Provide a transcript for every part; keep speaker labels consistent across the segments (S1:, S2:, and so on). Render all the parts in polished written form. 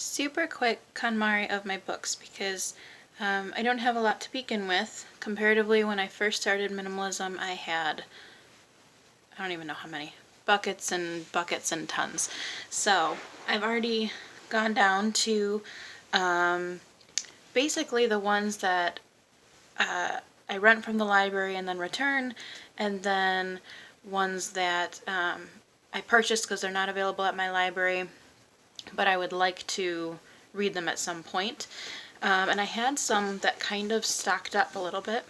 S1: super quick KonMari of my books because I don't have a lot to begin with. Comparatively, when I first started minimalism, I had, I don't even know how many, buckets and buckets and tons. So I've already gone down to basically the ones that I rent from the library and then return, and then ones that I purchased because they're not available at my library, but I would like to read them at some point. And I had some that kind of stocked up a little bit.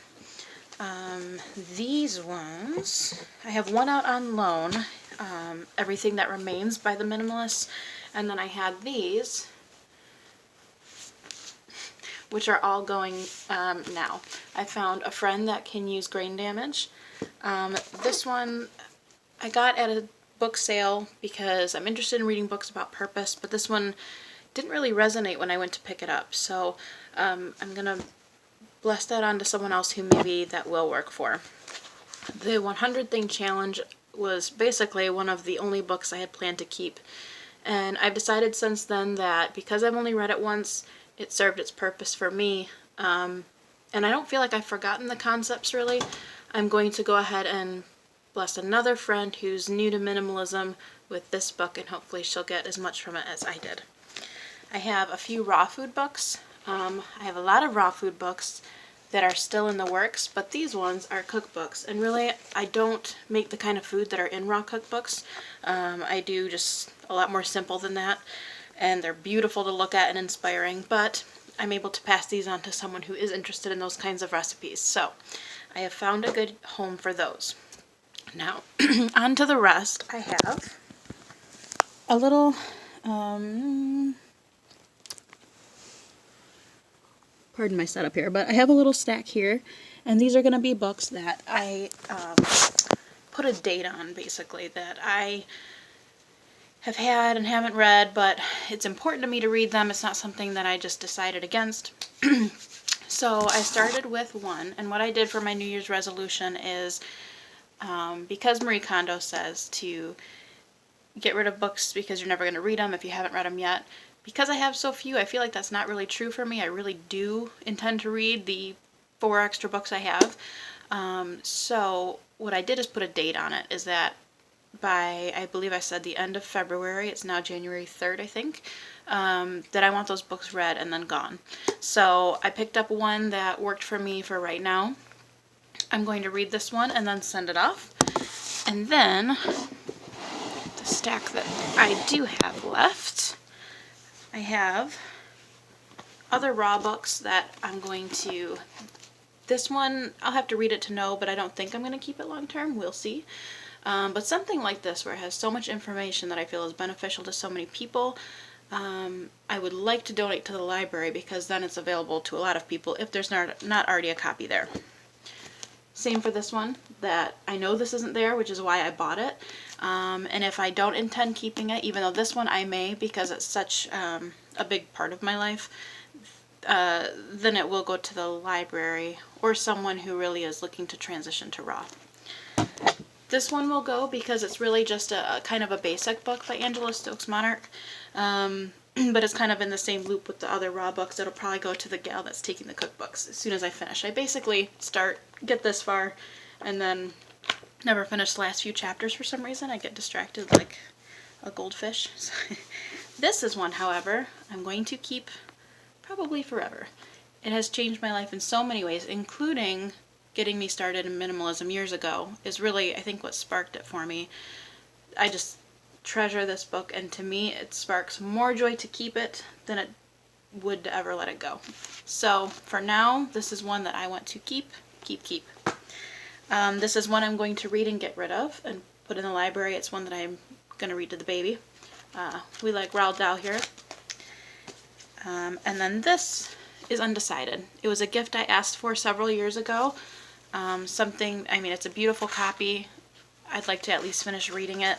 S1: These ones, I have one out on loan, Everything That Remains by the Minimalists, and then I had these, which are all going now. I found a friend that can use grain damage. This one I got at a book sale because I'm interested in reading books about purpose, but this one didn't really resonate when I went to pick it up. So I'm going to bless that on to someone else who maybe that will work for. The 100 Thing Challenge was basically one of the only books I had planned to keep. And I've decided since then that because I've only read it once, it served its purpose for me. And I don't feel like I've forgotten the concepts really. I'm going to go ahead and bless another friend who's new to minimalism with this book, and hopefully she'll get as much from it as I did. I have a few raw food books. I have a lot of raw food books that are still in the works, but these ones are cookbooks, and really I don't make the kind of food that are in raw cookbooks. I do just a lot more simple than that, and they're beautiful to look at and inspiring, but I'm able to pass these on to someone who is interested in those kinds of recipes. So I have found a good home for those. Now, on to the rest. I have a little, pardon my setup here, but I have a little stack here, and these are going to be books that I put a date on, basically, that I have had and haven't read, but it's important to me to read them. It's not something that I just decided against. So I started with one, and what I did for my New Year's resolution is, because Marie Kondo says to get rid of books because you're never going to read them if you haven't read them yet, because I have so few, I feel like that's not really true for me. I really do intend to read the 4 extra books I have. So what I did is put a date on it, is that by, I believe I said the end of February, it's now January 3rd, I think, that I want those books read and then gone. So I picked up one that worked for me for right now. I'm going to read this one and then send it off. And then the stack that I do have left, I have other raw books that I'm going to, this one I'll have to read it to know, but I don't think I'm going to keep it long term. We'll see. But something like this, where it has so much information that I feel is beneficial to so many people, I would like to donate to the library, because then it's available to a lot of people if there's not already a copy there. Same for this one, that I know this isn't there, which is why I bought it. And if I don't intend keeping it, even though this one I may, because it's such a big part of my life, then it will go to the library or someone who really is looking to transition to raw. This one will go because it's really just a kind of a basic book by Angela Stokes Monarch, but it's kind of in the same loop with the other raw books. It'll probably go to the gal that's taking the cookbooks as soon as I finish. I basically get this far, and then never finish the last few chapters for some reason. I get distracted like a goldfish. This is one, however, I'm going to keep probably forever. It has changed my life in so many ways, including getting me started in minimalism years ago, is really, I think, what sparked it for me. I just treasure this book, and to me it sparks more joy to keep it than it would to ever let it go. So for now, this is one that I want to keep. This is one I'm going to read and get rid of and put in the library. It's one that I'm going to read to the baby. We like Roald Dahl here. And then this is undecided. It was a gift I asked for several years ago. It's a beautiful copy. I'd like to at least finish reading it,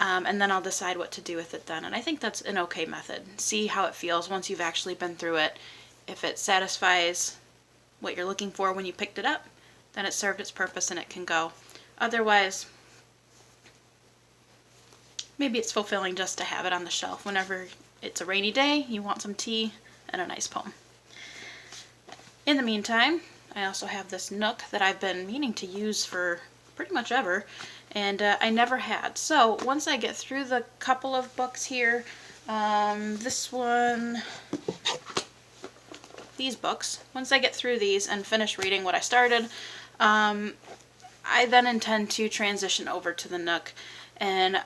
S1: and then I'll decide what to do with it then. And I think that's an okay method. See how it feels once you've actually been through it. If it satisfies what you're looking for when you picked it up, then it served its purpose and it can go. Otherwise, maybe it's fulfilling just to have it on the shelf whenever it's a rainy day, you want some tea and a nice poem. In the meantime, I also have this nook that I've been meaning to use for pretty much ever, and I never had. So once I get through the couple of books here, this one, these books, once I get through these and finish reading what I started, I then intend to transition over to the nook, and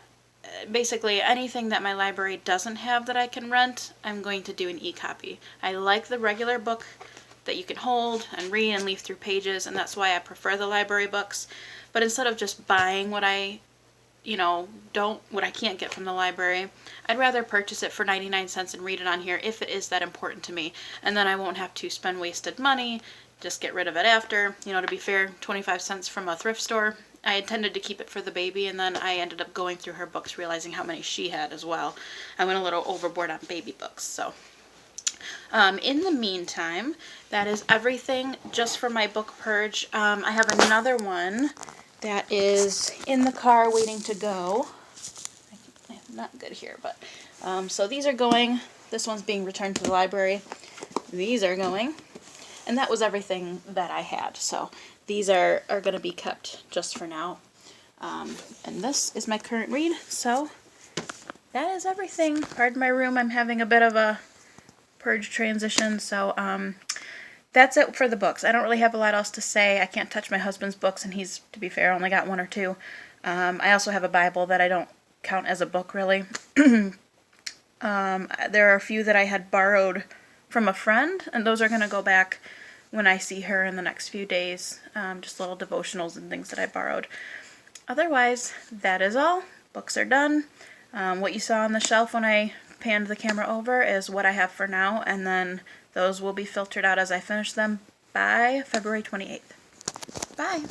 S1: basically anything that my library doesn't have that I can rent, I'm going to do an e-copy. I like the regular book that you can hold and read and leaf through pages, and that's why I prefer the library books. But instead of just buying what I can't get from the library, I'd rather purchase it for 99 cents and read it on here if it is that important to me, and then I won't have to spend wasted money, just get rid of it after. To be fair, 25 cents from a thrift store. I intended to keep it for the baby, and then I ended up going through her books, realizing how many she had as well. I went a little overboard on baby books, so. In the meantime, that is everything just for my book purge. I have another one that is in the car waiting to go. I'm not good here, but so these are going. This one's being returned to the library. These are going. And that was everything that I had. So these are going to be kept just for now. And this is my current read. So that is everything. Pardon my room. I'm having a bit of a purge transition. So that's it for the books. I don't really have a lot else to say. I can't touch my husband's books, and he's, to be fair, only got 1 or 2. I also have a Bible that I don't count as a book, really. There are a few that I had borrowed from a friend, and those are going to go back when I see her in the next few days. Just little devotionals and things that I borrowed. Otherwise, that is all. Books are done. What you saw on the shelf when I panned the camera over is what I have for now, and then those will be filtered out as I finish them by February 28th. Bye!